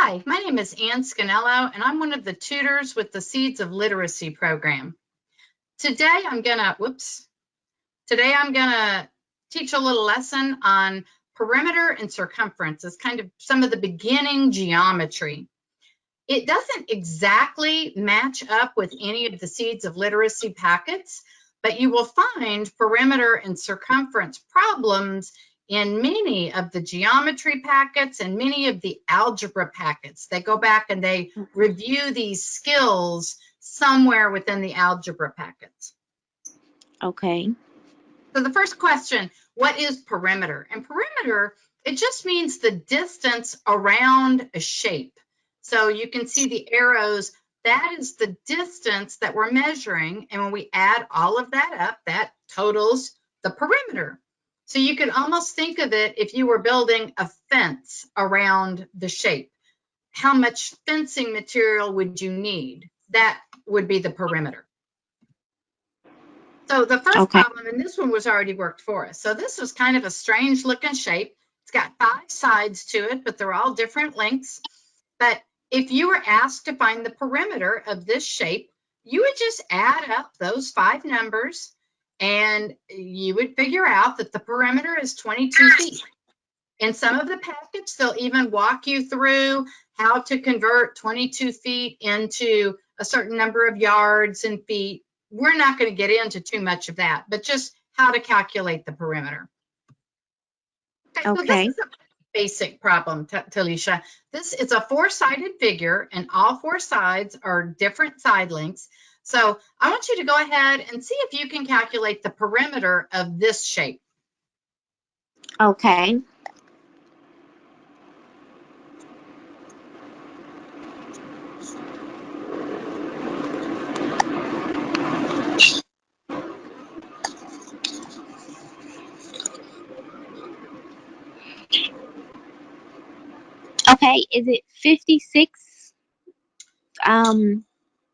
Hi, my name is Ann Scanello, and I'm one of the tutors with the Seeds of Literacy program. Today I'm gonna teach a little lesson on perimeter and circumference. It's kind of some of the beginning geometry. It doesn't exactly match up with any of the Seeds of Literacy packets, but you will find perimeter and circumference problems in many of the geometry packets and many of the algebra packets. They go back and they review these skills somewhere within the algebra packets. Okay. So the first question, what is perimeter? And perimeter, it just means the distance around a shape. So you can see the arrows, that is the distance that we're measuring. And when we add all of that up, that totals the perimeter. So you could almost think of it if you were building a fence around the shape. How much fencing material would you need? That would be the perimeter. So the first problem, and this one was already worked for us. So this was kind of a strange looking shape. It's got 5 sides to it, but they're all different lengths. But if you were asked to find the perimeter of this shape, you would just add up those 5 numbers and you would figure out that the perimeter is 22 feet. In some of the packets, they'll even walk you through how to convert 22 feet into a certain number of yards and feet. We're not going to get into too much of that, but just how to calculate the perimeter. Okay. So this is a basic problem, Talisha. This is a 4-sided figure, and all 4 sides are different side lengths. So I want you to go ahead and see if you can calculate the perimeter of this shape. Okay. Okay, is it 56?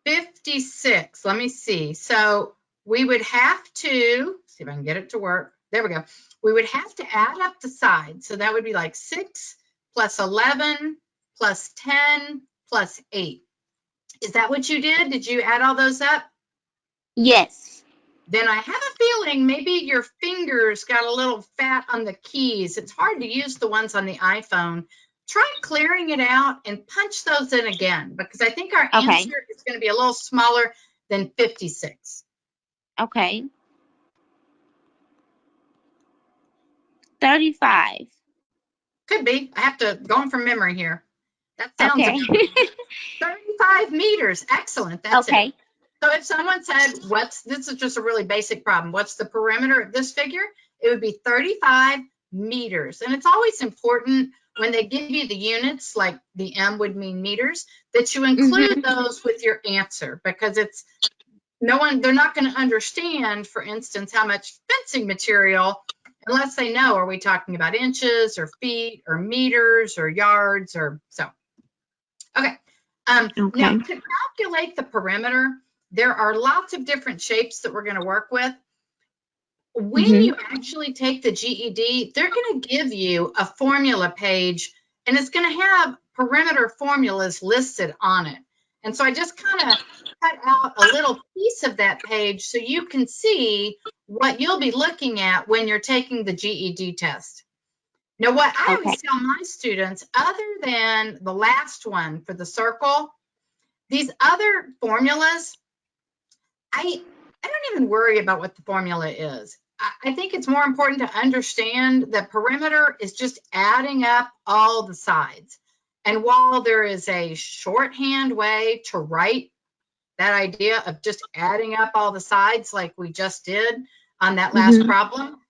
56. Let me see. So we would have to, see if I can get it to work. There we go. We would have to add up the sides. So that would be like 6 plus 11 plus 10 plus 8. Is that what you did? Did you add all those up? Yes. Then I have a feeling maybe your fingers got a little fat on the keys. It's hard to use the ones on the iPhone. Try clearing it out and punch those in again, because I think our answer is going to be a little smaller than 56. Okay. 35. Could be. I have to go on from memory here. That sounds okay. 35 meters. Excellent. That's okay. it. So if someone said, this is just a really basic problem. What's the perimeter of this figure? It would be 35 meters. And it's always important when they give you the units, like the M would mean meters, that you include those with your answer, because it's they're not going to understand, for instance, how much fencing material, unless they know, are we talking about inches or feet or meters or yards or so. Okay. Now to calculate the perimeter, there are lots of different shapes that we're going to work with. When you actually take the GED, they're going to give you a formula page, and it's going to have perimeter formulas listed on it. And so I just kind of cut out a little piece of that page so you can see what you'll be looking at when you're taking the GED test. Now, what I always tell my students, other than the last one for the circle, these other formulas, I don't even worry about what the formula is. I think it's more important to understand that perimeter is just adding up all the sides. And while there is a shorthand way to write that idea of just adding up all the sides like we just did on that last problem,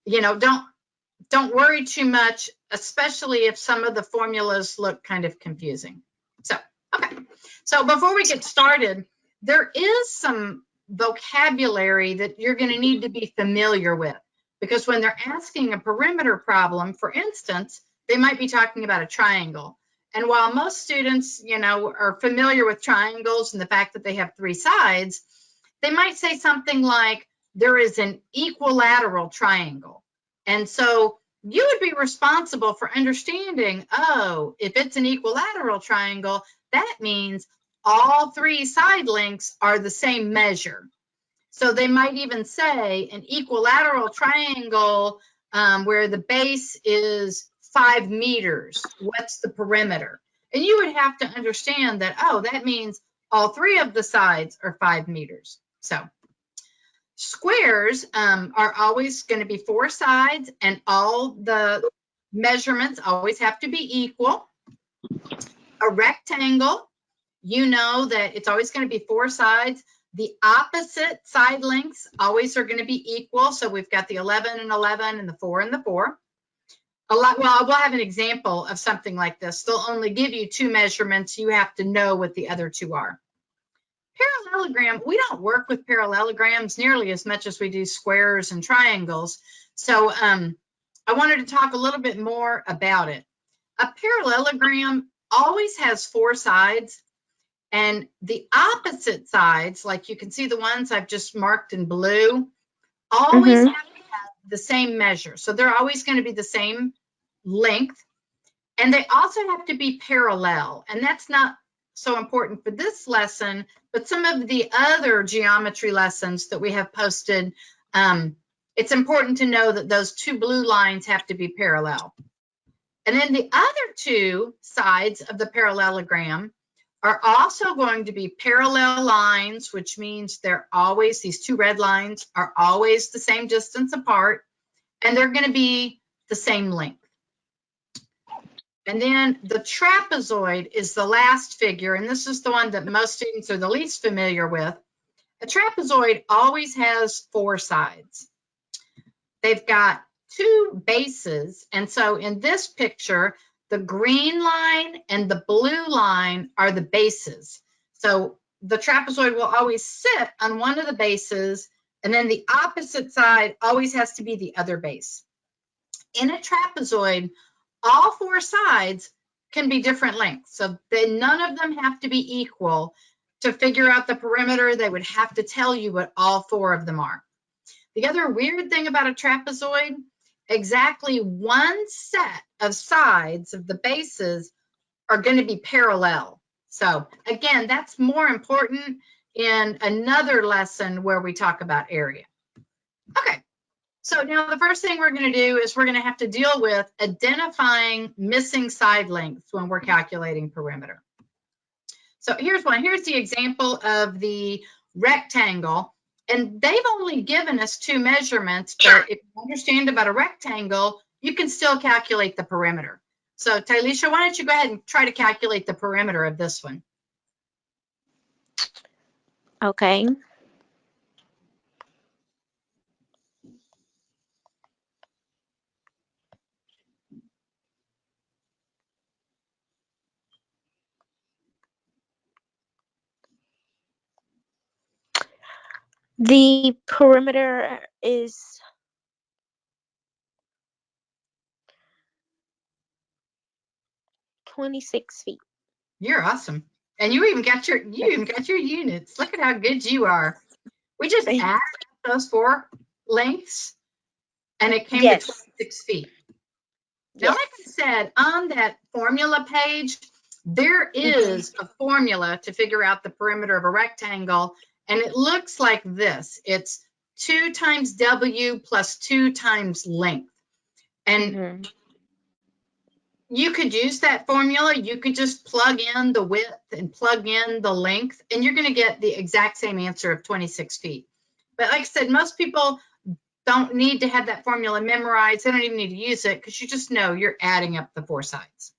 you know, don't worry too much, especially if some of the formulas look kind of confusing. So, okay. So before we get started, there is some vocabulary that you're going to need to be familiar with, because when they're asking a perimeter problem, for instance, they might be talking about a triangle. And while most students, you know, are familiar with triangles and the fact that they have 3 sides, they might say something like, there is an equilateral triangle. And so you would be responsible for understanding, oh, if it's an equilateral triangle, that means all three side lengths are the same measure. So they might even say an equilateral triangle where the base is 5 meters. What's the perimeter? And you would have to understand that, oh, that means all three of the sides are 5 meters. So squares are always going to be 4 sides, and all the measurements always have to be equal. A rectangle, you know that it's always going to be 4 sides. The opposite side lengths always are going to be equal. So we've got the 11 and 11 and the 4 and the 4. Well, we'll have an example of something like this. They'll only give you 2 measurements. You have to know what the other 2 are. Parallelogram, we don't work with parallelograms nearly as much as we do squares and triangles. So I wanted to talk a little bit more about it. A parallelogram always has 4 sides, and the opposite sides, like you can see the ones I've just marked in blue, always have to have the same measure. So they're always going to be the same length, and they also have to be parallel. And that's not so important for this lesson, but some of the other geometry lessons that we have posted, it's important to know that those 2 blue lines have to be parallel. And then the other 2 sides of the parallelogram are also going to be parallel lines, which means they're always, these 2 red lines are always the same distance apart, and they're going to be the same length. And then the trapezoid is the last figure, and this is the one that most students are the least familiar with. A trapezoid always has 4 sides. They've got 2 bases, and so in this picture, the green line and the blue line are the bases. So the trapezoid will always sit on one of the bases, and then the opposite side always has to be the other base. In a trapezoid, all 4 sides can be different lengths. So none of them have to be equal. To figure out the perimeter, they would have to tell you what all 4 of them are. The other weird thing about a trapezoid, exactly 1 set of sides of the bases are going to be parallel. So again, that's more important in another lesson where we talk about area. Okay, so now the first thing we're going to do is we're going to have to deal with identifying missing side lengths when we're calculating perimeter. So here's one. Here's the example of the rectangle. And they've only given us 2 measurements, but if you understand about a rectangle, you can still calculate the perimeter. So Tylisha, why don't you go ahead and try to calculate the perimeter of this one? Okay. The perimeter is 26 feet. You're awesome. And you even got your units. Look at how good you are. We just added those 4 lengths and it came to 26 feet. Now, like I said, on that formula page, there is a formula to figure out the perimeter of a rectangle, and it looks like this. It's 2 times W plus 2 times length. And you could use that formula. You could just plug in the width and plug in the length, and you're going to get the exact same answer of 26 feet. But like I said, most people don't need to have that formula memorized. They don't even need to use it because you just know you're adding up the 4 sides.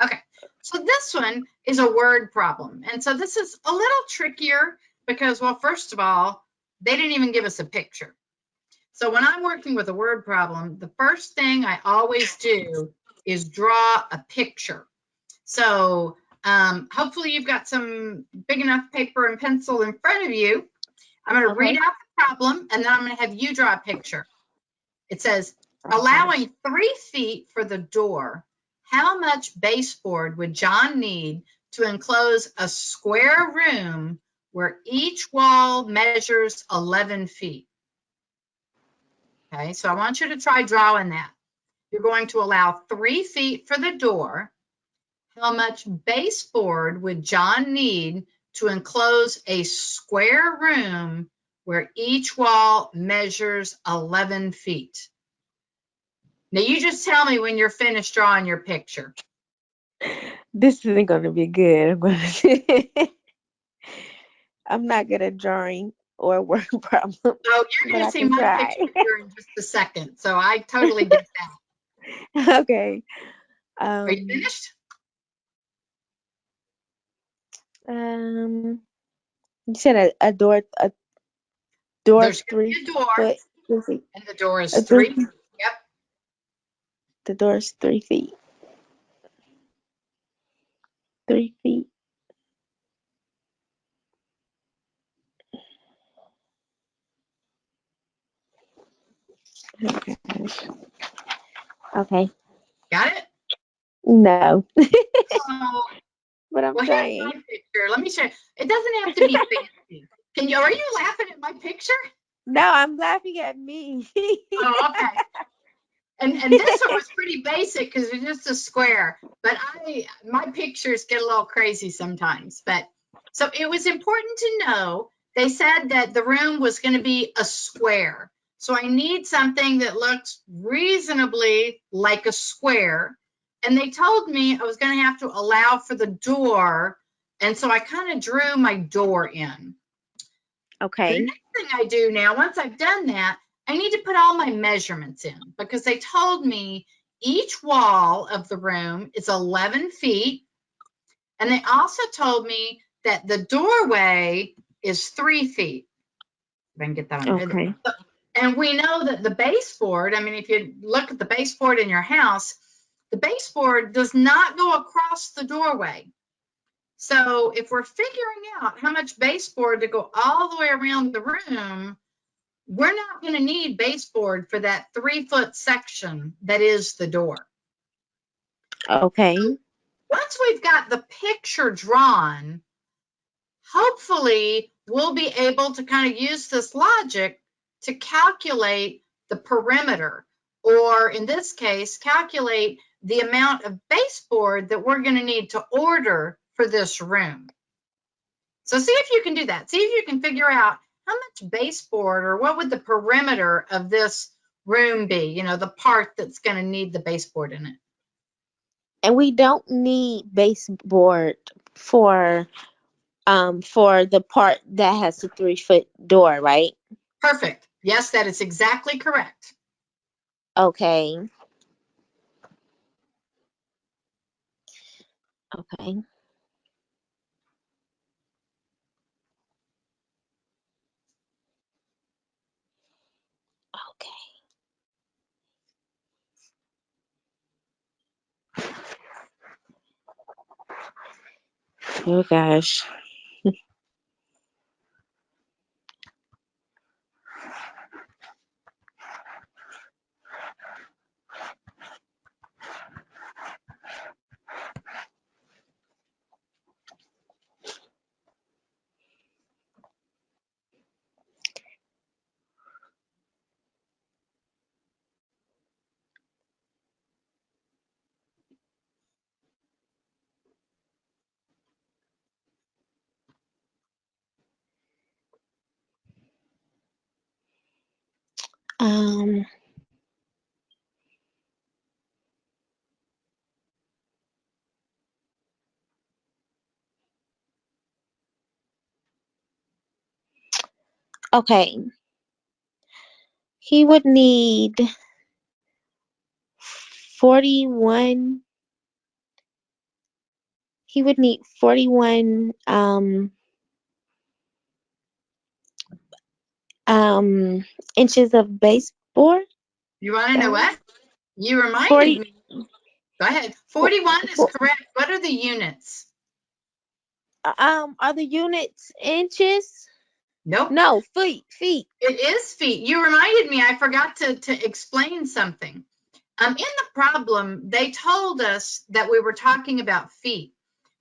Okay, so this one is a word problem. And so this is a little trickier because, well, first of all, they didn't even give us a picture. So when I'm working with a word problem, the first thing I always do is draw a picture. So hopefully you've got some big enough paper and pencil in front of you. I'm going to read out the problem, and then I'm going to have you draw a picture. It says, allowing 3 feet for the door, how much baseboard would John need to enclose a square room where each wall measures 11 feet? Okay, so I want you to try drawing that. you're going to allow 3 feet for the door. How much baseboard would John need to enclose a square room where each wall measures 11 feet? Now you just tell me when you're finished drawing your picture. This isn't going to be good. I'm not good at drawing or word problem, So you're but going to I see can my try. picture here in just a second. So I totally get that. Okay. Are you finished? You said a door There's going to three be a door, foot, 3 feet. and the door is A 3 three, feet. Yep. the door is 3 feet. 3 feet. Okay. Okay. Got it? No, Oh, but I'm well, here's my trying. picture. Let me show you. It doesn't have to be fancy. Are you laughing at my picture? No, I'm laughing at me. Oh, okay. And this one was pretty basic because it's just a square. But my pictures get a little crazy sometimes. But so it was important to know. They said that the room was going to be a square. So I need something that looks reasonably like a square. And they told me I was going to have to allow for the door. And so I kind of drew my door in. The Okay. next thing I do now, once I've done that, I need to put all my measurements in because they told me each wall of the room is 11 feet. And they also told me that the doorway is 3 feet. If I can get that on. Okay. And we know that the baseboard, I mean, if you look at the baseboard in your house, the baseboard does not go across the doorway. So if we're figuring out how much baseboard to go all the way around the room, we're not going to need baseboard for that 3-foot section that is the door. Okay. Once we've got the picture drawn, hopefully we'll be able to kind of use this logic to calculate the perimeter, or in this case, calculate the amount of baseboard that we're going to need to order for this room. So see if you can do that. See if you can figure out how much baseboard or what would the perimeter of this room be, the part that's going to need the baseboard in it. And we don't need baseboard for the part that has the 3-foot door, right? Perfect. Yes, that is exactly correct. Okay. Okay. Okay. Oh gosh. Um okay. He would need 41 he would need 41 inches of baseboard. You want to That know was what? You reminded 40 me. Go ahead. for, 41 is for, correct. What are the units? are the units inches? Nope. No, feet. It is feet. You reminded me. I forgot to explain something. In the problem, they told us that we were talking about feet,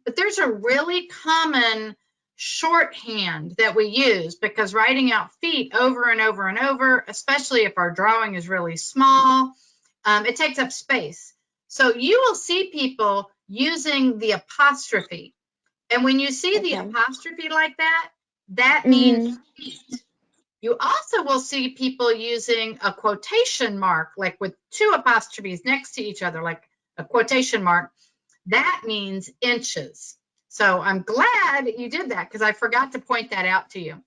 but there's a really common shorthand that we use because writing out feet over and over and over, especially if our drawing is really small, it takes up space. So you will see people using the apostrophe. And when you see the Okay. apostrophe like that, that means Mhm. feet. You also will see people using a quotation mark, like with two apostrophes next to each other, like a quotation mark. That means inches. So I'm glad you did that because I forgot to point that out to you.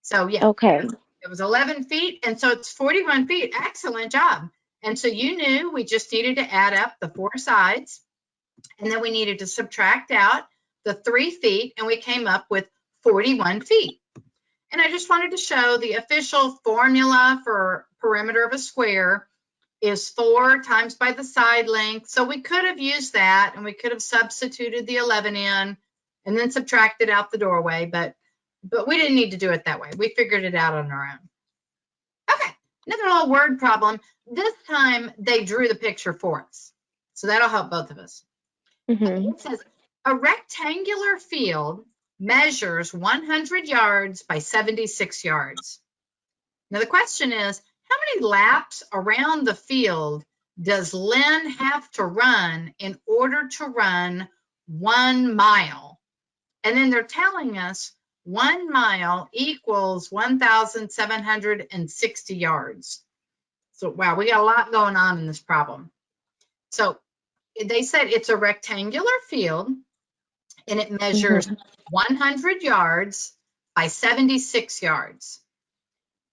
So yeah, Okay. it was 11 feet, and so it's 41 feet. Excellent job. And so you knew we just needed to add up the four sides, and then we needed to subtract out the 3 feet, and we came up with 41 feet. And I just wanted to show the official formula for perimeter of a square is 4 times by the side length. So we could have used that, and we could have substituted the 11 in and then subtracted out the doorway, but we didn't need to do it that way. We figured it out on our own. Okay, another little word problem. This time they drew the picture for us. So that'll help both of us. Mhm. It says a rectangular field measures 100 yards by 76 yards. Now the question is, how many laps around the field does Lynn have to run in order to run 1 mile? And then they're telling us 1 mile equals 1,760 yards. So, wow, we got a lot going on in this problem. So they said it's a rectangular field and it measures Mhm. 100 yards by 76 yards.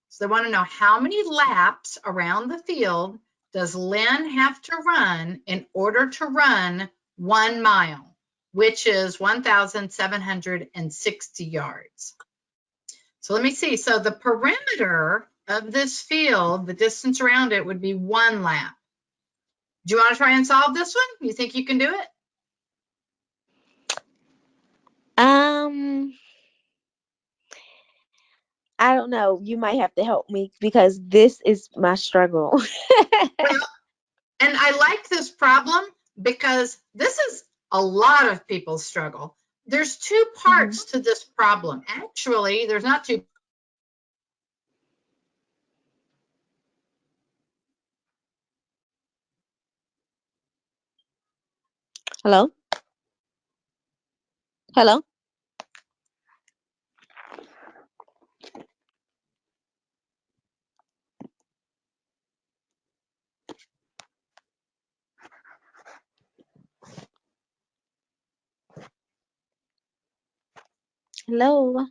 So they want to know how many laps around the field does Lynn have to run in order to run 1 mile, which is 1,760 yards. So let me see. So the perimeter of this field, the distance around it would be 1 lap. Do you want to try and solve this one? You think you can do it? Um, I don't know. You might have to help me because this is my struggle. Well, and I like this problem because this is a lot of people's struggle. There's two Mhm. parts to this problem. Actually, there's not two. Hello? Hello? Hello?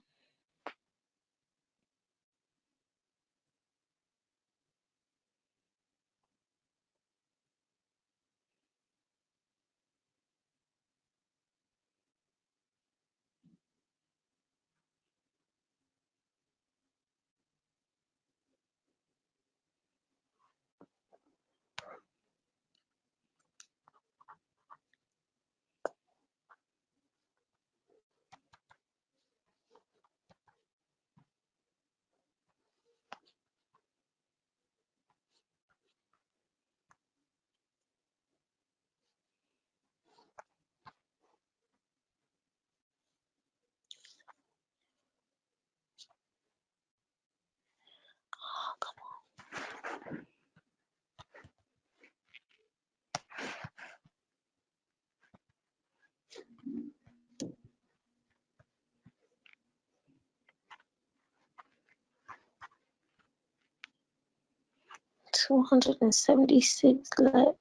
276 left.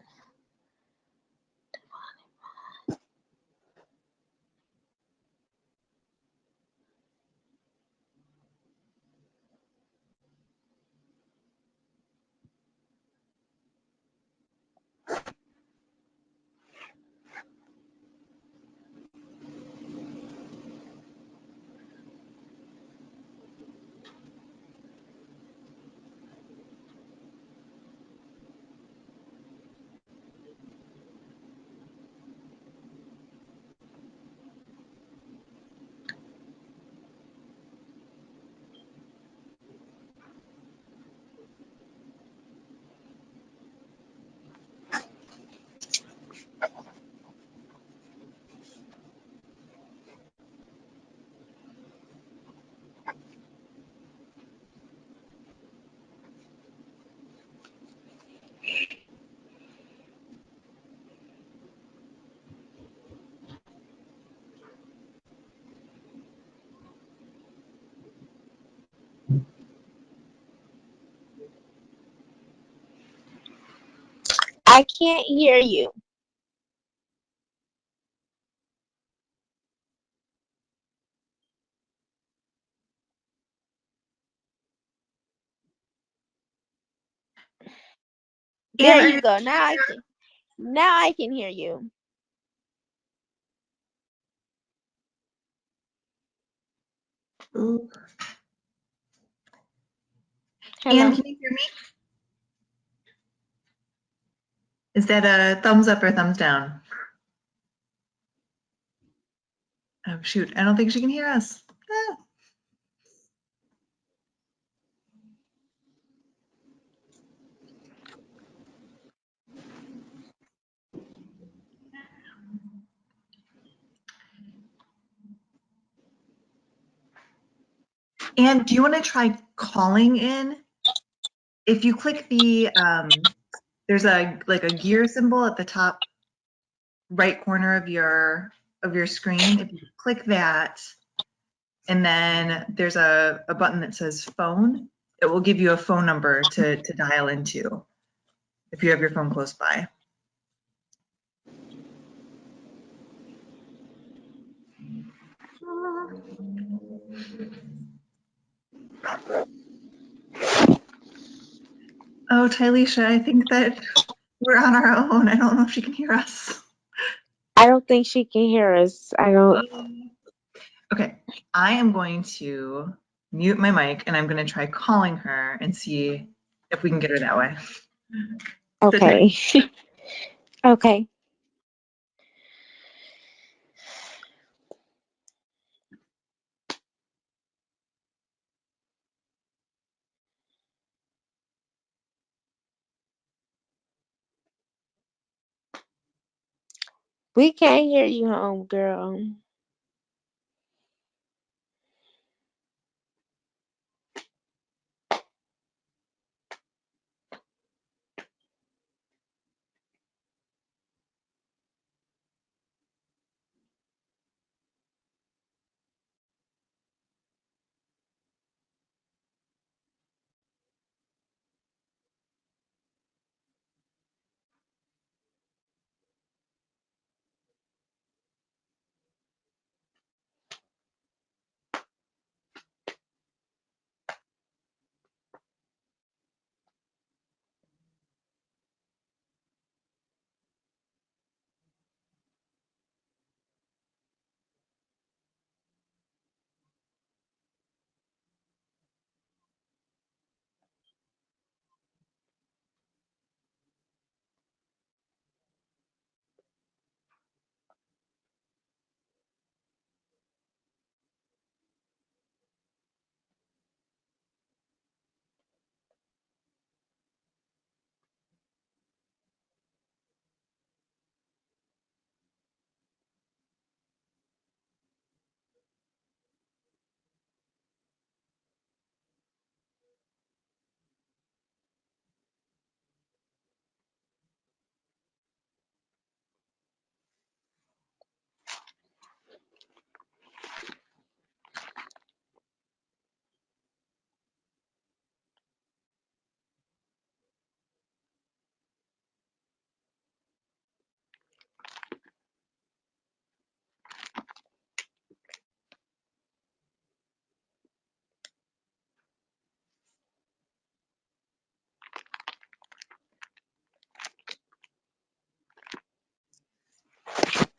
I can't hear you. There Are you you, go. Now I can hear you. Ooh. Anne, Hello. can you hear me? Is that a thumbs up or thumbs down? Oh, shoot. I don't think she can hear us. Ah. Anne, do you want to try calling in? If you click the, there's a gear symbol at the top right corner of your screen. If you click that, and then there's a button that says phone, it will give you a phone number to dial into if you have your phone close by. Oh, Tylisha, I think that we're on our own. I don't know if she can hear us. I don't think she can hear us. I don't. Okay, I am going to mute my mic and I'm going to try calling her and see if we can get her that way. Sit tight. Okay. Okay. We can't hear you, home girl.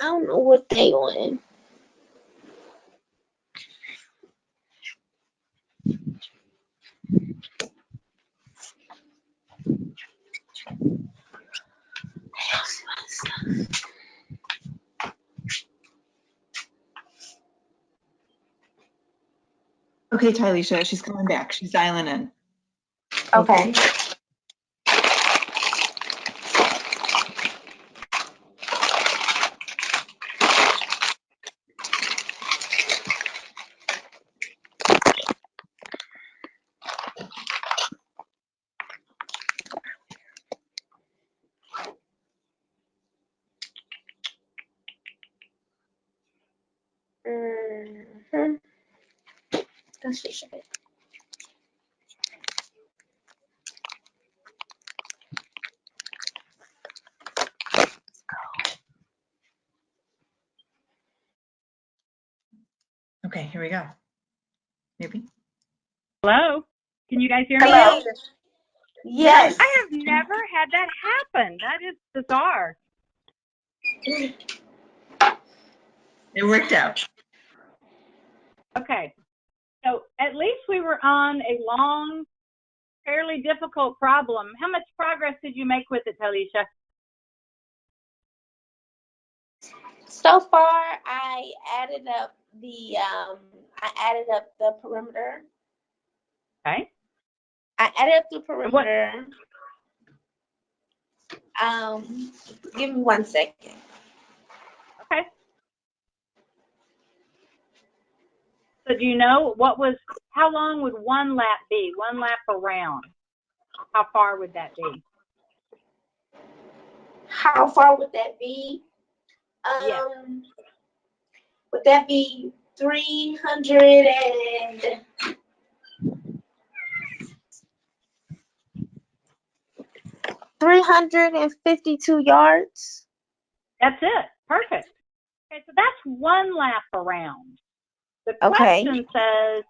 I don't know what they on. Okay, Tylisha, she's coming back. She's dialing in. Okay. Mhm. That's just it. Okay, here we go. Maybe. Hello? Can you guys hear me Hello. now? Yes. I have never had that happen. That is bizarre. It worked out. Okay. So at least we were on a long, fairly difficult problem. How much progress did you make with it, Talisha? So far, I added up the perimeter. Okay. I added up the perimeter. Give me 1 second. Okay. So do you know how long would one lap be? One lap around. How far would that be? How far would that be? Yeah. Would that be 352 yards? That's it. Perfect. Okay, so that's one lap around. The Okay. question says,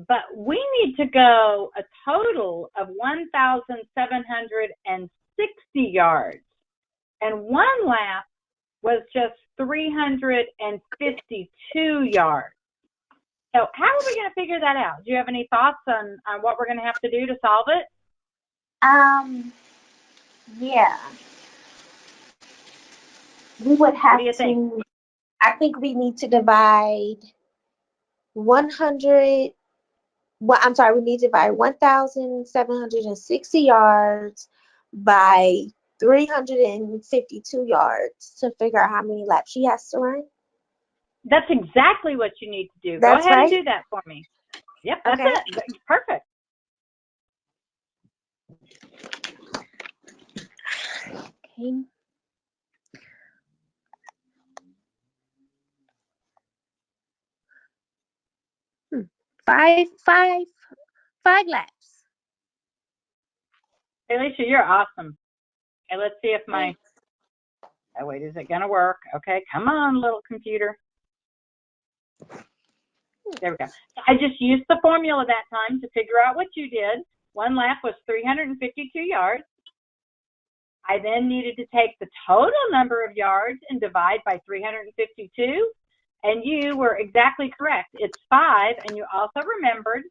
but we need to go a total of 1,760 yards. And one lap was just 352 yards. So how are we going to figure that out? Do you have any thoughts on what we're going to have to do to solve it? Yeah. We would have What do you think? I think we need to divide 100. Well, I'm sorry, we need to divide 1,760 yards by 352 yards to figure out how many laps she has to run. That's exactly what you need to do. That's Go ahead right. and do that for me. Yep, that's Okay. it. Perfect. Okay. Five laps. Hey, Alicia, you're awesome. Okay, let's see if oh, wait, is it going to work? Okay, come on, little computer. There we go. I just used the formula that time to figure out what you did. One lap was 352 yards. I then needed to take the total number of yards and divide by 352. And you were exactly correct. It's 5, and you also remembered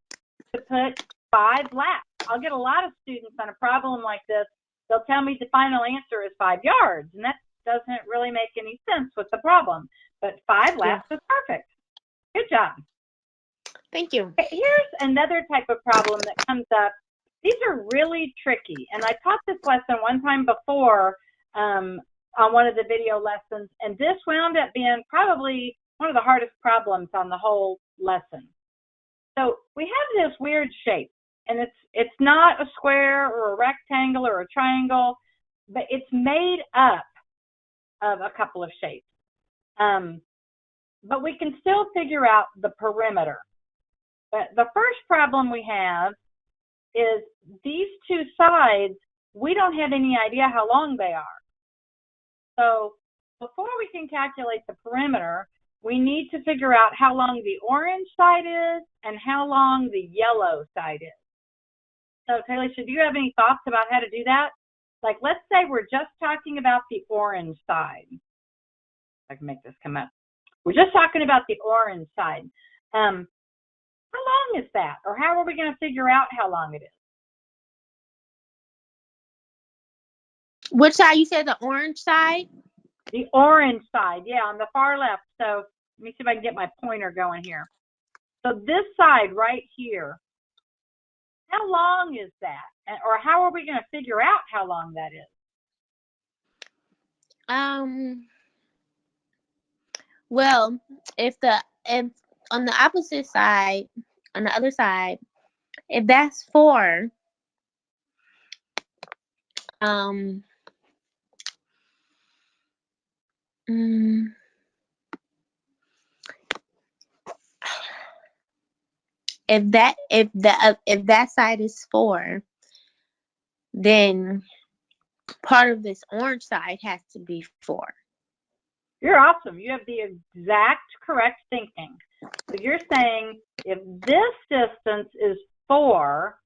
to put 5 laps. I'll get a lot of students on a problem like this. They'll tell me the final answer is 5 yards, and that doesn't really make any sense with the problem. But 5 laps is perfect. Good job. Thank you. Here's another type of problem that comes up. These are really tricky, and I taught this lesson one time before on one of the video lessons, and this wound up being probably one of the hardest problems on the whole lesson. So we have this weird shape, and it's not a square or a rectangle or a triangle, but it's made up of a couple of shapes. But we can still figure out the perimeter. But the first problem we have is these two sides, we don't have any idea how long they are. So before we can calculate the perimeter, we need to figure out how long the orange side is and how long the yellow side is. So Talisha, do you have any thoughts about how to do that? Like, let's say we're just talking about the orange side. I can make this come up. We're just talking about the orange side. How long is that? Or how are we going to figure out how long it is? Which side? You said the orange side? The orange side, yeah, on the far left. So let me see if I can get my pointer going here. So this side right here, how long is that? Or how are we going to figure out how long that is? Well, if on the opposite side, on the other side, if that's 4, if that side is 4, then part of this orange side has to be 4. You're awesome. You have the exact correct thinking. So you're saying if this distance is 4,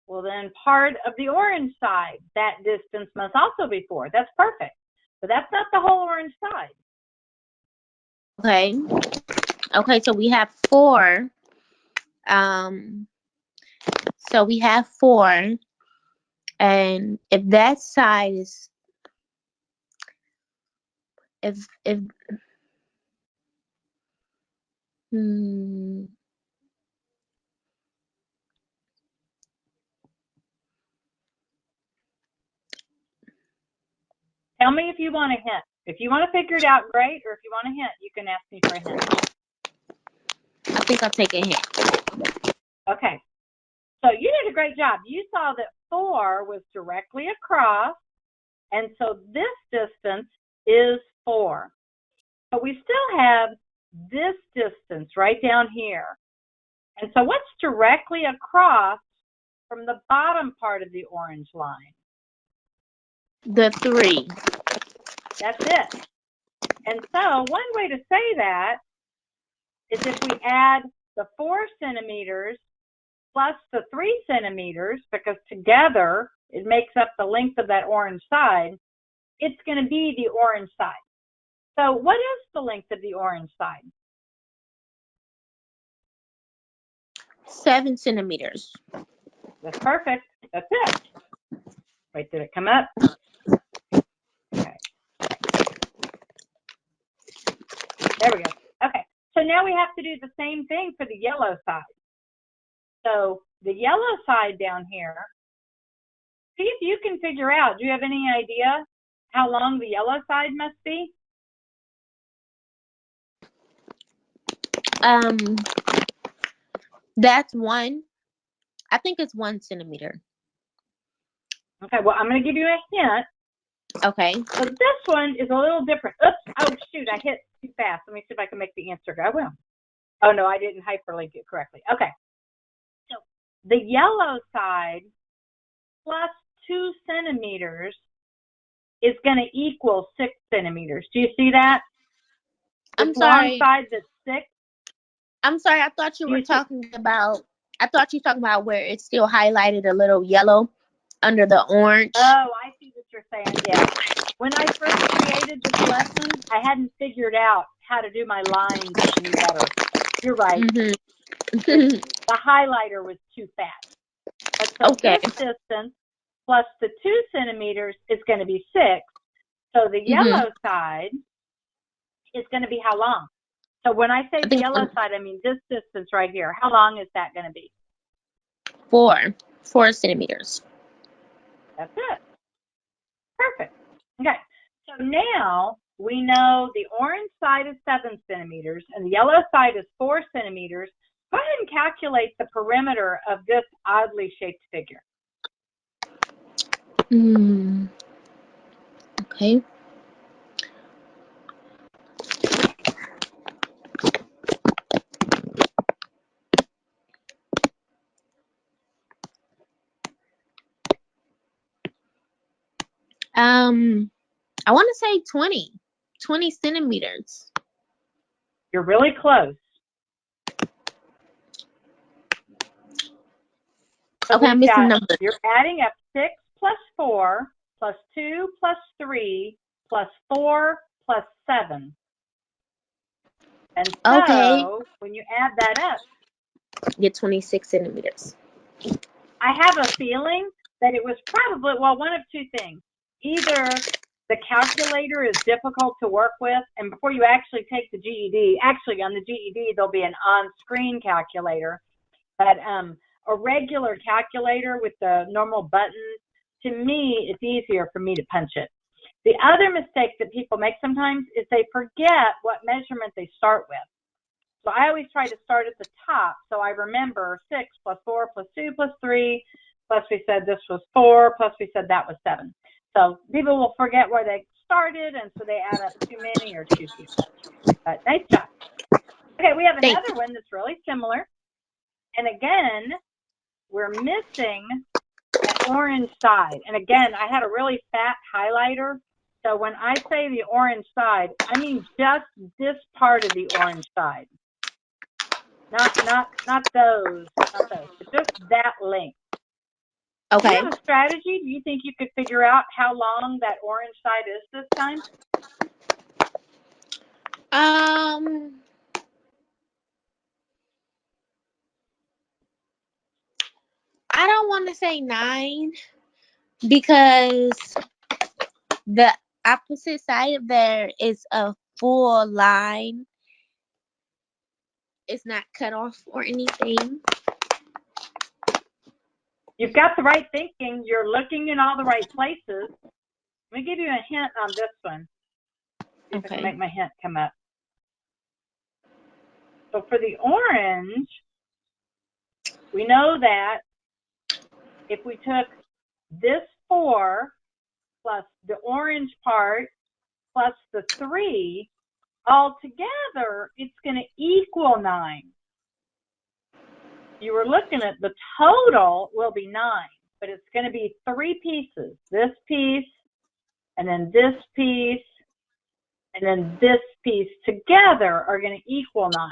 well, then part of the orange side, that distance must also be 4. That's perfect. But that's not the whole orange side. Okay. Okay, so we have 4. So we have 4. And if that side is, hmm, Tell me if you want a hint. If you want to figure it out, great. Or if you want a hint, you can ask me for a hint. I think I'll take a hint. Okay. So you did a great job. You saw that 4 was directly across, and so this distance is 4. But we still have this distance right down here. And so what's directly across from the bottom part of the orange line? The 3. That's it. And so one way to say that is if we add the 4 centimeters plus the 3 centimeters, because together it makes up the length of that orange side, it's going to be the orange side. So what is the length of the orange side? 7 centimeters. That's perfect. That's it. Wait, did it come up? Okay. There we go. Okay. So now we have to do the same thing for the yellow side. So the yellow side down here, see if you can figure out, do you have any idea how long the yellow side must be? That's 1. I think it's 1 centimeter. Okay, well, I'm going to give you a hint. Okay. So this one is a little different. Oops, oh shoot, I hit too fast. Let me see if I can make the answer go. I will. Oh no, I didn't hyperlink it correctly. Okay. So the yellow side plus 2 centimeters is going to equal 6 centimeters. Do you see that? I'm This sorry. long side that's 6. I'm sorry. I thought you Do you were see- talking about. I thought you were talking about where it's still highlighted a little yellow under the orange. Oh, I see what you're saying. Yeah. When I first created this lesson, I hadn't figured out how to do my lines any better. You're right. Mhm. The highlighter was too fast. But so Okay. this distance plus the 2 centimeters is going to be 6. So the yellow side is going to be how long? So when I say I the think yellow side, I mean this distance right here. How long is that going to be? 4 centimeters. That's it. Perfect. Okay. So now we know the orange side is 7 centimeters and the yellow side is 4 centimeters. Go ahead and calculate the perimeter of this oddly shaped figure. Okay. I want to say 20 centimeters. You're really close. So Okay, I'm missing numbers. you're adding up 6 plus 4 plus 2 plus 3 plus 4 plus 7. And so Okay. when you add that up, Get 26 centimeters. I have a feeling that it was probably, well, one of two things. Either the calculator is difficult to work with, and before you actually take the GED, actually on the GED, there'll be an on-screen calculator, but a regular calculator with the normal buttons, to me, it's easier for me to punch it. The other mistake that people make sometimes is they forget what measurement they start with. So I always try to start at the top. So I remember 6 plus 4 plus 2 plus 3, plus we said this was 4, plus we said that was 7. So people will forget where they started, and so they add up too many or too few. But nice job. Okay, we have another one that's really similar. And again, we're missing that orange side. And again, I had a really fat highlighter. So when I say the orange side, I mean just this part of the orange side. Not those, but just that length. Do you Okay. have a strategy? Do you think you could figure out how long that orange side is this time? I don't want to say 9 because the opposite side of there is a full line. It's not cut off or anything. You've got the right thinking. You're looking in all the right places. Let me give you a hint on this one. See if I can make my hint come up. So for the orange, we know that if we took this 4 plus the orange part plus the 3, all together, it's going to equal 9. You were looking at the total will be 9, but it's going to be 3 pieces. This piece, and then this piece, and then this piece together are going to equal 9.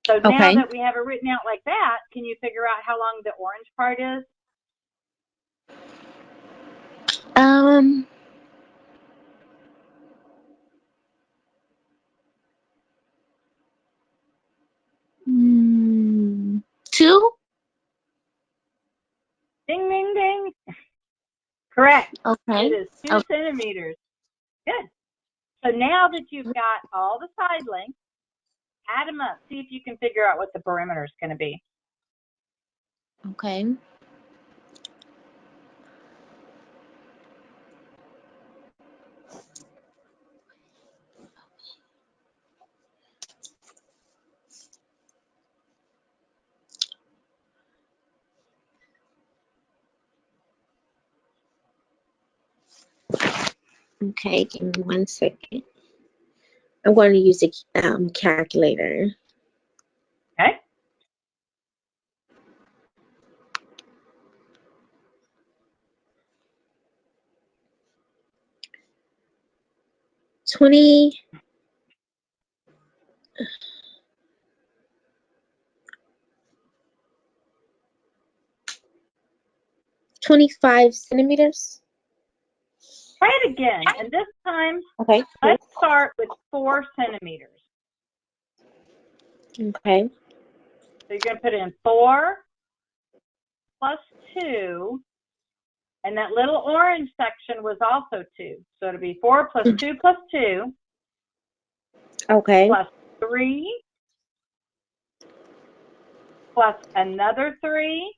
So now that we have it written out like that, can you figure out how long the orange part is? Two? Ding, ding, ding. Correct. Okay. It is 2 centimeters. Good. So now that you've got all the side lengths, add them up. See if you can figure out what the perimeter is going to be. Okay. Okay, give me 1 second. I'm going to use a calculator. Okay. $25 centimeters. Try it again. And this time, Okay. let's start with 4 centimeters. Okay. So you're going to put in 4 plus 2. And that little orange section was also 2. So it'll be 4 plus 2 plus 2. Okay. Plus 3. Plus another 3.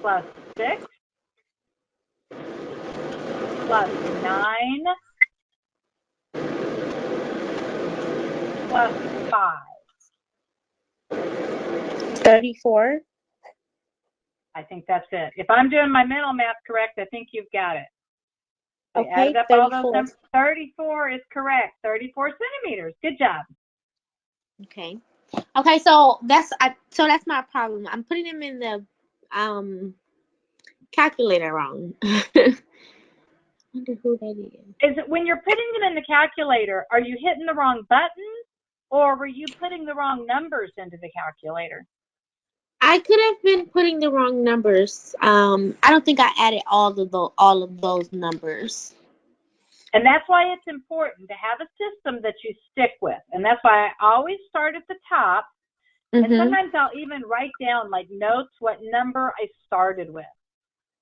Plus 6. Plus 9. Plus 5. 34. I think that's it. If I'm doing my mental math correct, I think you've got it. So Okay, added up all 34. those numbers. 34 is correct. 34 centimeters. Good job. Okay. Okay, so that's my problem. I'm putting them in the calculator wrong. I wonder who that is. Is it when you're putting them in the calculator, are you hitting the wrong button, or were you putting the wrong numbers into the calculator? I could have been putting the wrong numbers. I don't think I added all of those numbers. And that's why it's important to have a system that you stick with. And that's why I always start at the top. And sometimes I'll even write down like notes what number I started with.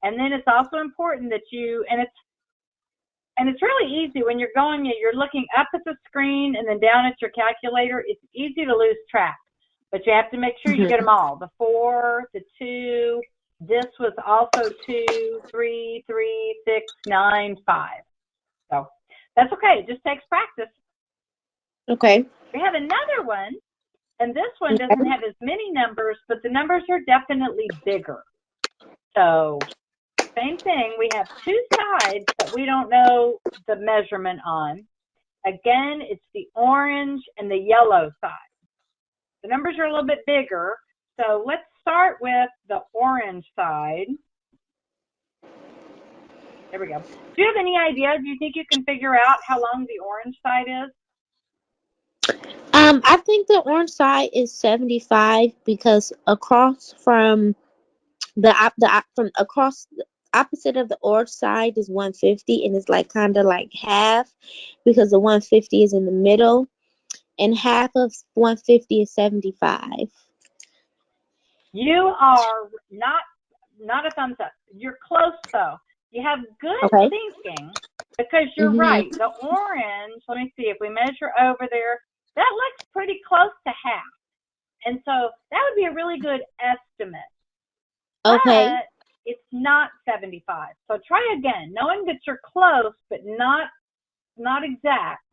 And then it's also important that it's really easy when you're looking up at the screen and then down at your calculator. It's easy to lose track, but you have to make sure you get them all. The 4, the 2, this was also 2, 3, 3, 6, 9, 5. So that's okay. It just takes practice. Okay. We have another one, and this one doesn't have as many numbers, but the numbers are definitely bigger. So same thing. We have 2 sides that we don't know the measurement on. Again, it's the orange and the yellow side. The numbers are a little bit bigger. So let's start with the orange side. There we go. Do you have any idea? Do you think you can figure out how long the orange side is? I think the orange side is 75 because across from from across the opposite of the orange side is 150, and it's like kind of like half because the 150 is in the middle, and half of 150 is 75. You are not a thumbs up. You're close though. You have good Okay. thinking because you're Mhm. right. The orange, let me see, if we measure over there, that looks pretty close to half. And so that would be a really good estimate. Okay. But it's not 75. So try again, knowing that you're close, but not exact.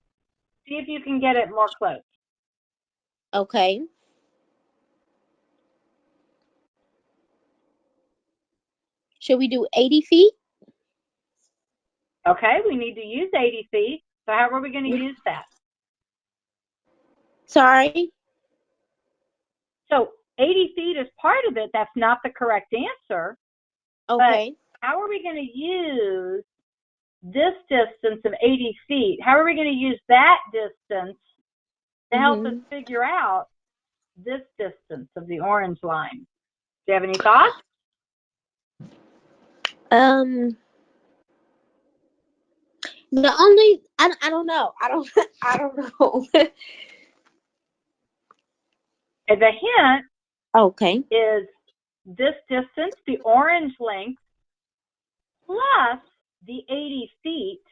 See if you can get it more close. Okay. Should we do 80 feet? Okay, we need to use 80 feet. So how are we going to use that? Sorry. So 80 feet is part of it. That's not the correct answer. Okay. But how are we going to use this distance of 80 feet? How are we going to use that distance to help us figure out this distance of the orange line? Do you have any thoughts? The only I don't know. I don't know. And the hint Okay. is this distance, the orange length, plus the 80 feet.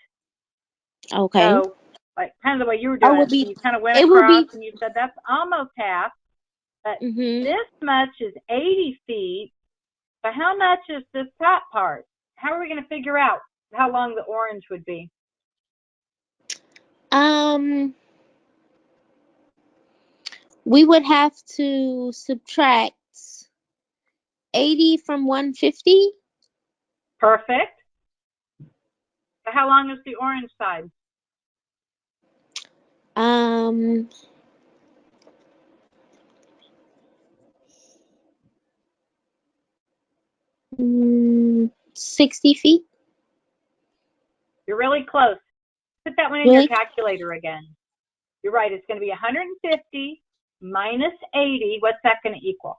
Okay. So, like kind of the way you were doing it, you kind of went it would across be and you said that's almost half, but mhm. this much is 80 feet. So how much is this top part? How are we going to figure out how long the orange would be? We would have to subtract 80 from 150. Perfect. So how long is the orange side? 60 feet. You're really close. Put that one in your Really? calculator again. You're right. It's going to be 150 minus 80. What's that going to equal?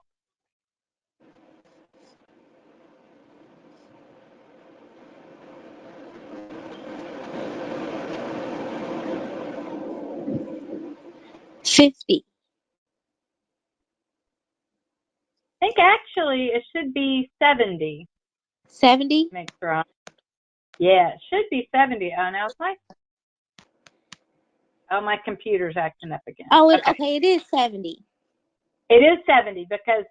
$50. I think actually it should be 70. 70? Make sure. Yeah, it should be 70. Oh, now it's like, oh, my computer's acting up again. Oh, okay, it is 70. It is 70 because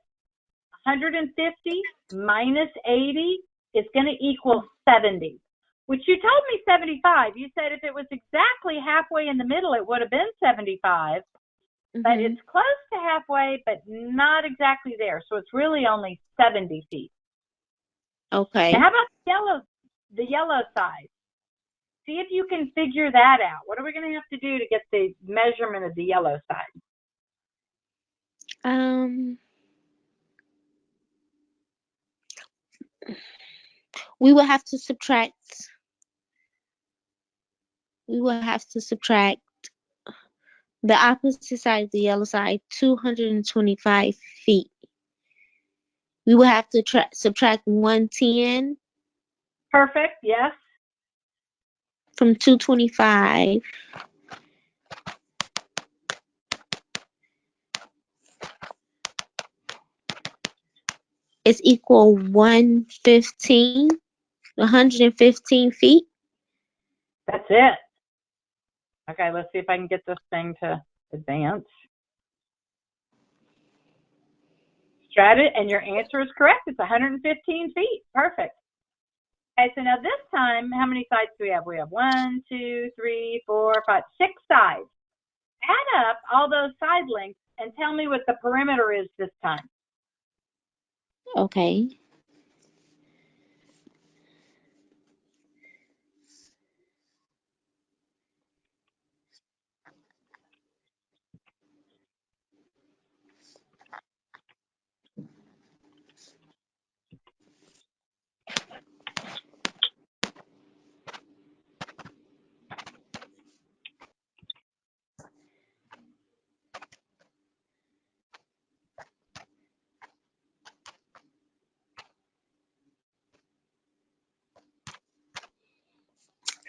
150 minus 80 is going to equal 70, which you told me 75. You said if it was exactly halfway in the middle, it would have been 75. But it's close to halfway, but not exactly there. So it's really only 70 feet. Okay. Now, how about the yellow side? See if you can figure that out. What are we going to have to do to get the measurement of the yellow side? We will have to subtract. The opposite side of the yellow side, 225 feet. We will have to subtract 110 Perfect. Yes. from 225. It's equal 115 feet. That's it. Okay, let's see if I can get this thing to advance. Strat it, and your answer is correct. It's 115 feet. Perfect. Okay, so now this time, how many sides do we have? We have 1, 2, 3, 4, 5, 6 sides. Add up all those side lengths and tell me what the perimeter is this time. Okay.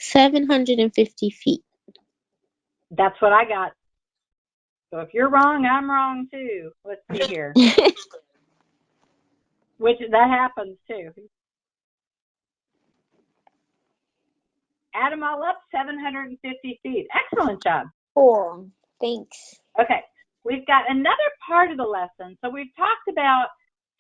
750 feet. That's what I got. So if you're wrong, I'm wrong too. Let's see here. Which that happens too. Add them all up, 750 feet. Excellent job. Cool. Thanks. Okay, we've got another part of the lesson. So we've talked about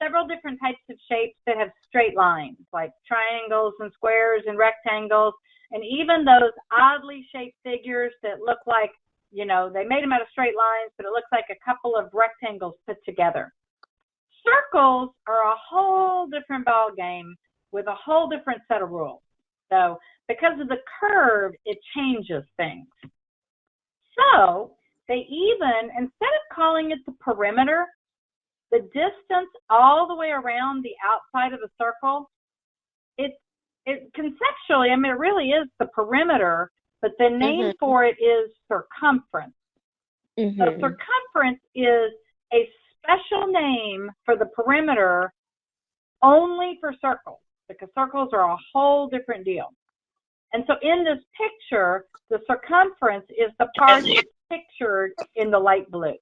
several different types of shapes that have straight lines, like triangles and squares and rectangles, and even those oddly shaped figures that look like, you know, they made them out of straight lines, but it looks like a couple of rectangles put together. Circles are a whole different ball game with a whole different set of rules. So because of the curve, it changes things. So they even, instead of calling it the perimeter, the distance all the way around the outside of a circle, it conceptually, I mean, it really is the perimeter, but the name for it is circumference. So circumference is a special name for the perimeter only for circles, because circles are a whole different deal. And so in this picture, the circumference is the part that's pictured in the light blue.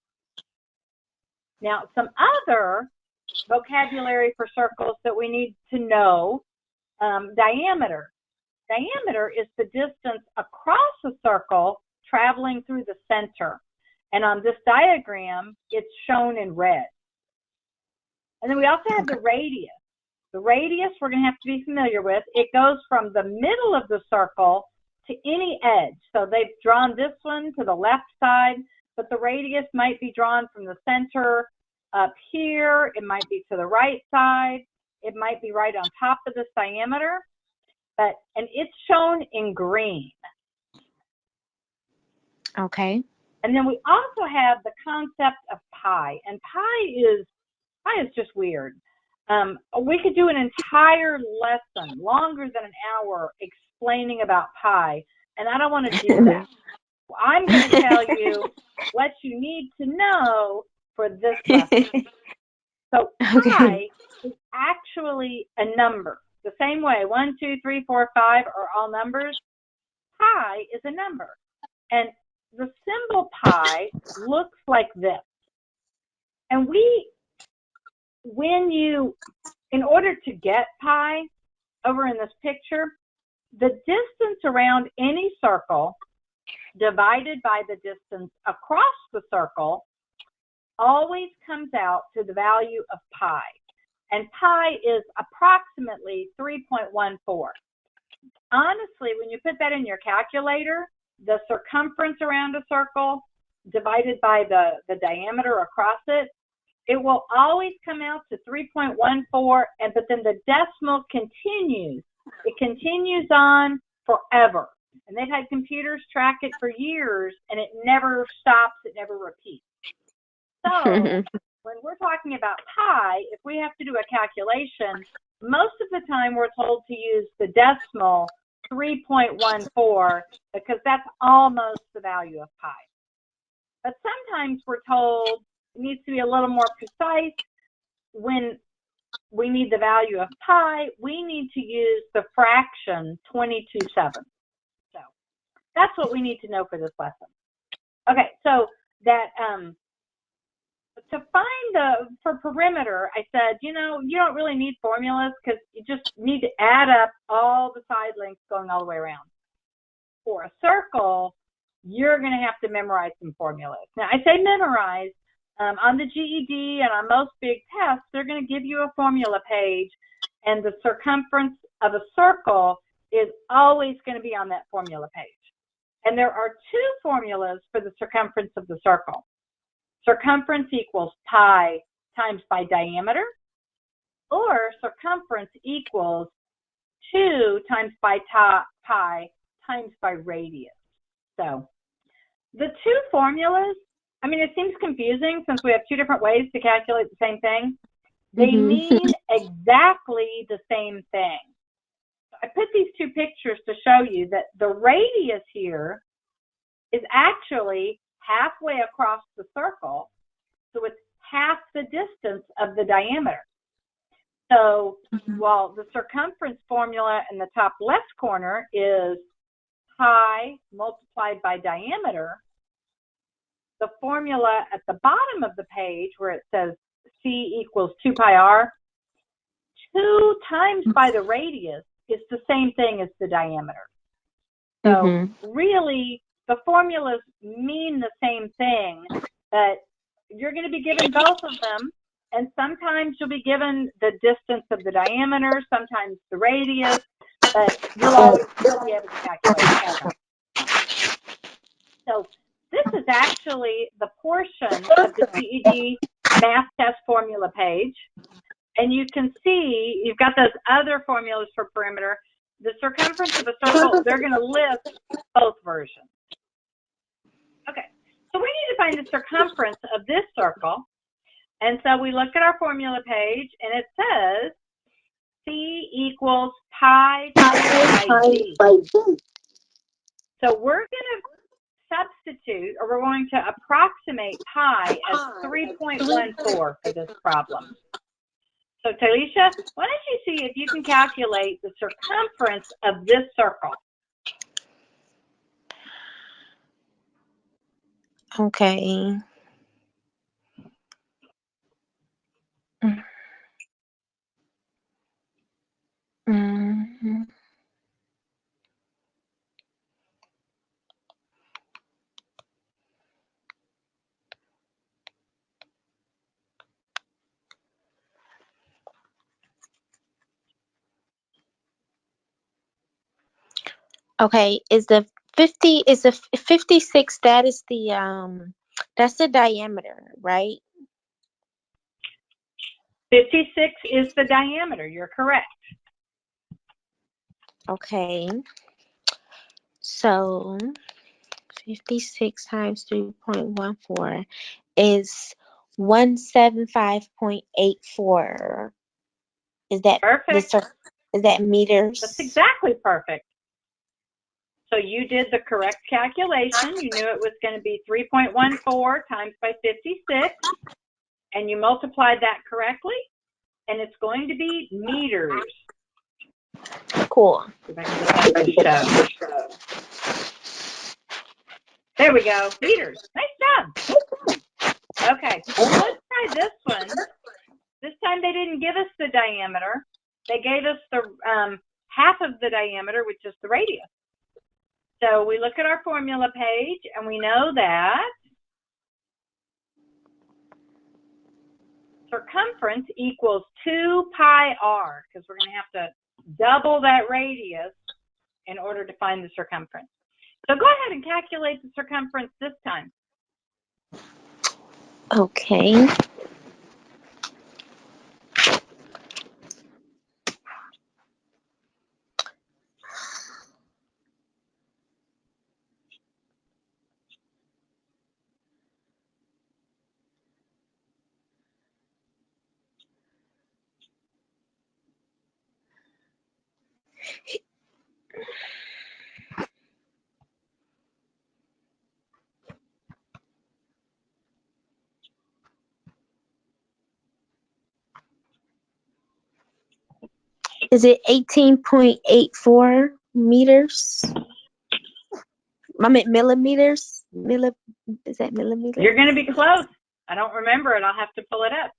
Now, some other vocabulary for circles that we need to know, diameter. Diameter is the distance across a circle traveling through the center. And on this diagram, it's shown in red. And then we also have the radius. The radius we're going to have to be familiar with. It goes from the middle of the circle to any edge. So they've drawn this one to the left side, but the radius might be drawn from the center up here. It might be to the right side. It might be right on top of this diameter. And it's shown in green. Okay. And then we also have the concept of pi. And pi is just weird. We could do an entire lesson, longer than an hour, explaining about pi, and I don't want to do that. I'm going to tell you what you need to know for this lesson. So pi is actually a number. The same way 1, 2, 3, 4, 5 are all numbers. Pi is a number. And the symbol pi looks like this. And in order to get pi over in this picture, the distance around any circle divided by the distance across the circle always comes out to the value of pi. And pi is approximately 3.14. Honestly, when you put that in your calculator, the circumference around a circle divided by the diameter across it, it will always come out to 3.14, but then the decimal continues. It continues on forever. And they've had computers track it for years, and it never stops, it never repeats. So when we're talking about pi, if we have to do a calculation, most of the time we're told to use the decimal 3.14 because that's almost the value of pi. But sometimes we're told it needs to be a little more precise. When we need the value of pi, we need to use the fraction 22/7. So that's what we need to know for this lesson. Okay, so that to find for perimeter, I said, you don't really need formulas because you just need to add up all the side lengths going all the way around. For a circle, you're going to have to memorize some formulas. Now, I say memorize. On the GED and on most big tests, they're going to give you a formula page, and the circumference of a circle is always going to be on that formula page. And there are two formulas for the circumference of the circle. Circumference equals pi times by diameter, or circumference equals 2 times by pi times by radius. So the two formulas, I mean, it seems confusing since we have two different ways to calculate the same thing. They mean exactly the same thing. I put these two pictures to show you that the radius here is actually halfway across the circle, so it's half the distance of the diameter. So while the circumference formula in the top left corner is pi multiplied by diameter, the formula at the bottom of the page where it says C equals 2 pi r, 2 times by the radius is the same thing as the diameter. So really, the formulas mean the same thing, but you're going to be given both of them, and sometimes you'll be given the distance of the diameter, sometimes the radius, but you'll always be able to calculate them. So this is actually the portion of the GED math test formula page. And you can see you've got those other formulas for perimeter. The circumference of a circle, they're going to list both versions. Okay, so we need to find the circumference of this circle. And so we look at our formula page, and it says C equals pi times by d. So we're going to substitute, or we're going to approximate pi as 3.14 for this problem. So Talisha, why don't you see if you can calculate the circumference of this circle? Okay. Okay, is the 56, that is that's the diameter, right? 56 is the diameter, you're correct. Okay. So 56 times 3.14 is 175.84. Is that perfect? Is that meters? That's exactly perfect. So you did the correct calculation. You knew it was going to be 3.14 times by 56, and you multiplied that correctly, and it's going to be meters. Cool. If I can get that to show. There we go, meters. Nice job. Okay, let's try this one. This time they didn't give us the diameter. They gave us the half of the diameter, which is the radius. So we look at our formula page, and we know that circumference equals 2 pi r, because we're going to have to double that radius in order to find the circumference. So go ahead and calculate the circumference this time. Okay. Is it 18.84 meters? I meant millimeters. Is that millimeters? You're going to be close. I don't remember it. I'll have to pull it up.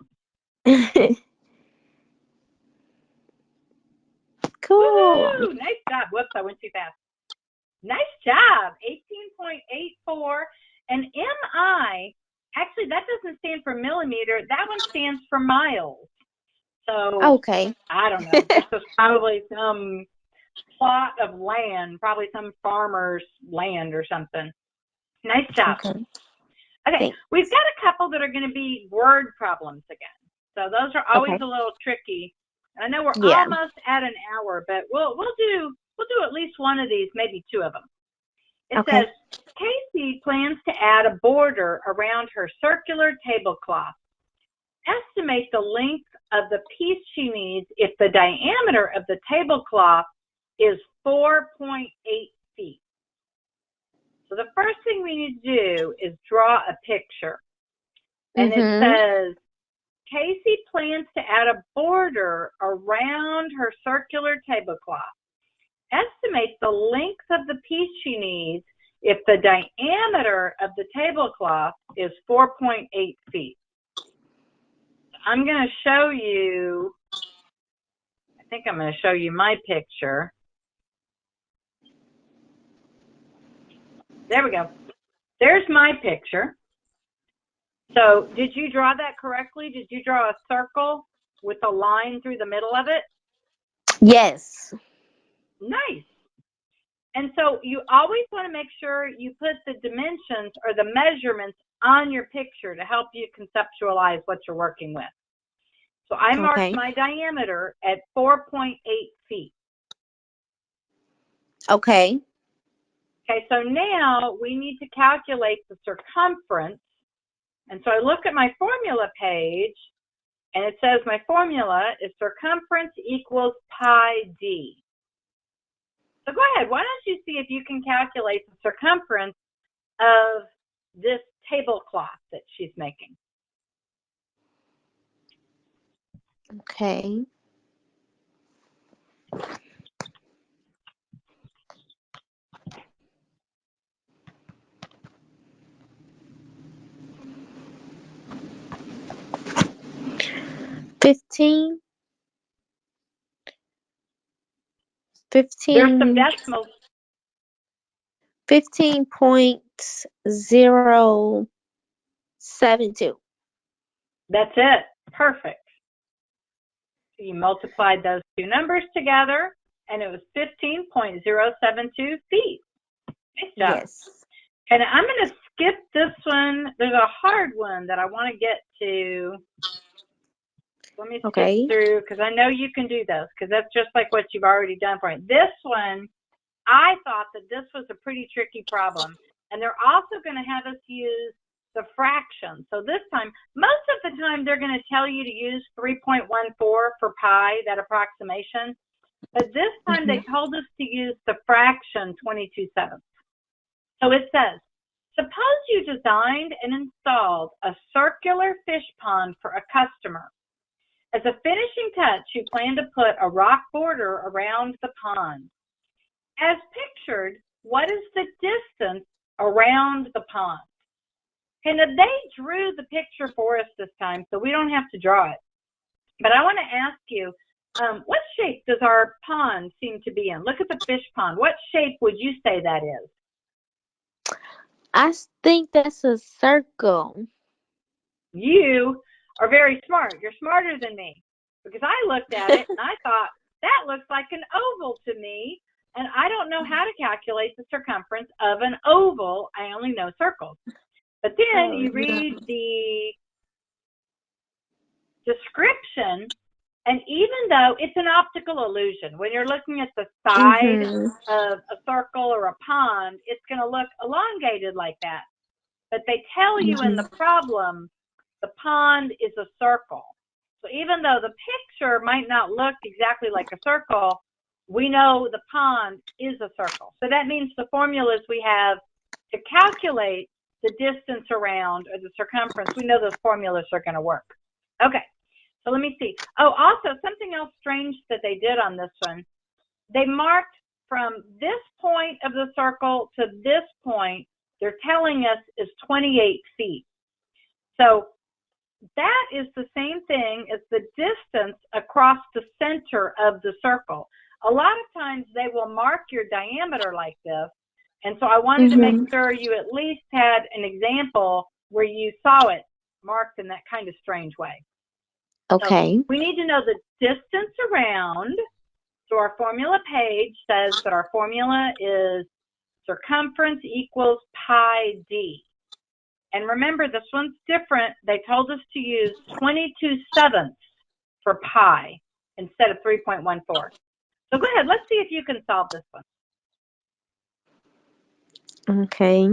Cool. Woo-hoo! Nice job. Whoops, I went too fast. Nice job. 18.84. And MI, actually, that doesn't stand for millimeter. That one stands for miles. So, okay. I don't know. This is probably some plot of land, probably some farmer's land or something. Nice job. Okay, we've got a couple that are going to be word problems again. So those are always a little tricky. I know we're almost at an hour, but we'll do at least one of these, maybe two of them. It says, Casey plans to add a border around her circular tablecloth. Estimate the length of the piece she needs if the diameter of the tablecloth is 4.8 feet. So the first thing we need to do is draw a picture. And it says, Casey plans to add a border around her circular tablecloth. estimate the length of the piece she needs if the diameter of the tablecloth is 4.8 feet. I'm going to show you, I think I'm going to show you my picture. There we go. There's my picture. So did you draw that correctly? Did you draw a circle with a line through the middle of it? Yes. Nice. And so you always want to make sure you put the dimensions or the measurements on your picture to help you conceptualize what you're working with. So I marked my diameter at 4.8 feet. Okay. Okay, so now we need to calculate the circumference. And so I look at my formula page, and it says my formula is circumference equals pi d. So go ahead, why don't you see if you can calculate the circumference of this tablecloth that she's making. Okay. Fifteen. There's some decimals. 15.072. That's it. Perfect. So you multiplied those two numbers together, and it was 15.072 feet. Nice job. Yes. And I'm going to skip this one. There's a hard one that I want to get to. Let me skip through, because I know you can do those, because that's just like what you've already done for me. This one, I thought that this was a pretty tricky problem. And they're also going to have us use the fraction. So this time, most of the time, they're going to tell you to use 3.14 for pi, that approximation. But this time, they told us to use the fraction 22/7. So it says, suppose you designed and installed a circular fish pond for a customer. As a finishing touch, you plan to put a rock border around the pond. As pictured, what is the distance around the pond? And they drew the picture for us this time, so we don't have to draw it. But I want to ask you, what shape does our pond seem to be in? Look at the fish pond. What shape would you say that is? I think that's a circle. You are very smart. You're smarter than me, because I looked at it and I thought, that looks like an oval to me, and I don't know how to calculate the circumference of an oval. I only know circles. But then you read the description, and even though it's an optical illusion, when you're looking at the side of a circle or a pond, it's going to look elongated like that. But they tell you in the problem, the pond is a circle. So even though the picture might not look exactly like a circle, we know the pond is a circle. So that means the formulas we have to calculate the distance around or the circumference, we know those formulas are going to work. Okay, so let me see. Oh, also something else strange that they did on this one. They marked from this point of the circle to this point, they're telling us is 28 feet. So that is the same thing as the distance across the center of the circle. A lot of times they will mark your diameter like this. And so I wanted to make sure you at least had an example where you saw it marked in that kind of strange way. Okay. So we need to know the distance around. So our formula page says that our formula is circumference equals pi d. And remember, this one's different. They told us to use 22/7 for pi instead of 3.14. So go ahead, let's see if you can solve this one. Okay.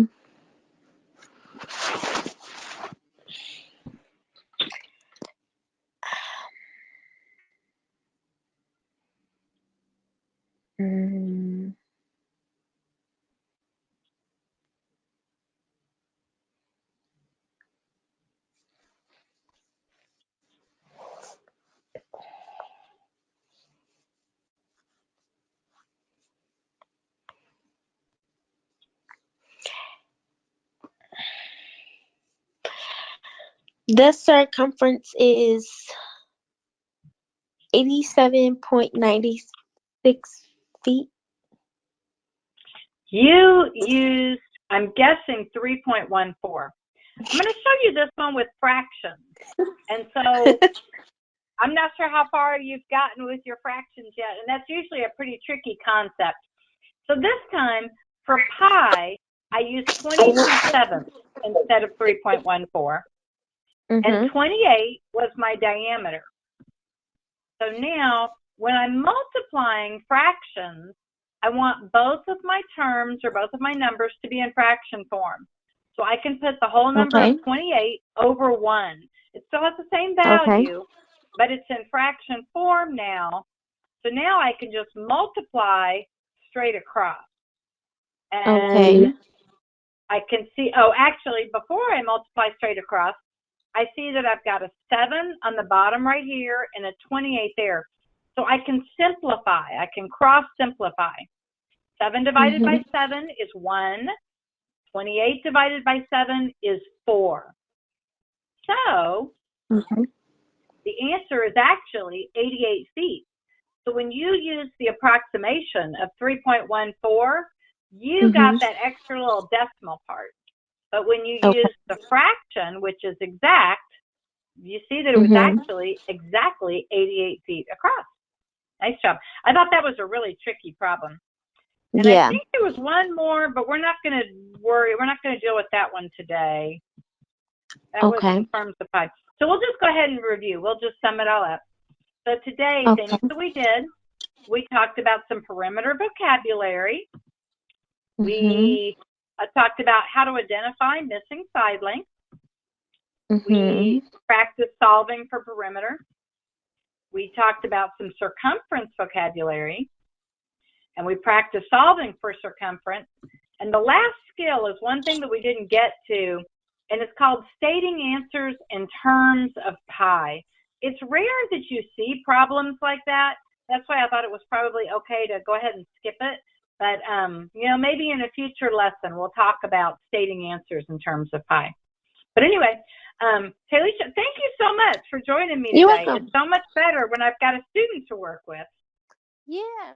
The circumference is 87.96 feet. You used, I'm guessing, 3.14. I'm going to show you this one with fractions. And so I'm not sure how far you've gotten with your fractions yet, and that's usually a pretty tricky concept. So this time, for pi, I used 22/7 instead of 3.14, and 28 was my diameter. So now, when I'm multiplying fractions, I want both of my terms or both of my numbers to be in fraction form. So I can put the whole number of 28 over 1. It still has the same value, but it's in fraction form now. So now I can just multiply straight across. And I can see, oh, actually, before I multiply straight across, I see that I've got a 7 on the bottom right here and a 28 there. So I can simplify. I can cross simplify. 7 divided by 7 is 1. 28 divided by 7 is 4. So the answer is actually 88 feet. So when you use the approximation of 3.14, you got that extra little decimal part. But when you use the fraction, which is exact, you see that it was actually exactly 88 feet across. Nice job. I thought that was a really tricky problem. And I think there was one more, but we're not going to worry. We're not going to deal with that one today. That was in terms of pi. So we'll just go ahead and review. We'll just sum it all up. So today, things that we did, we talked about some perimeter vocabulary. We talked about how to identify missing side lengths. We practiced solving for perimeter. We talked about some circumference vocabulary. And we practiced solving for circumference. And the last skill is one thing that we didn't get to, and it's called stating answers in terms of pi. It's rare that you see problems like that. That's why I thought it was probably okay to go ahead and skip it. But, you know, maybe in a future lesson, we'll talk about stating answers in terms of pi. But anyway, Taylisha, thank you so much for joining me today. You're welcome. It's so much better when I've got a student to work with. Yeah.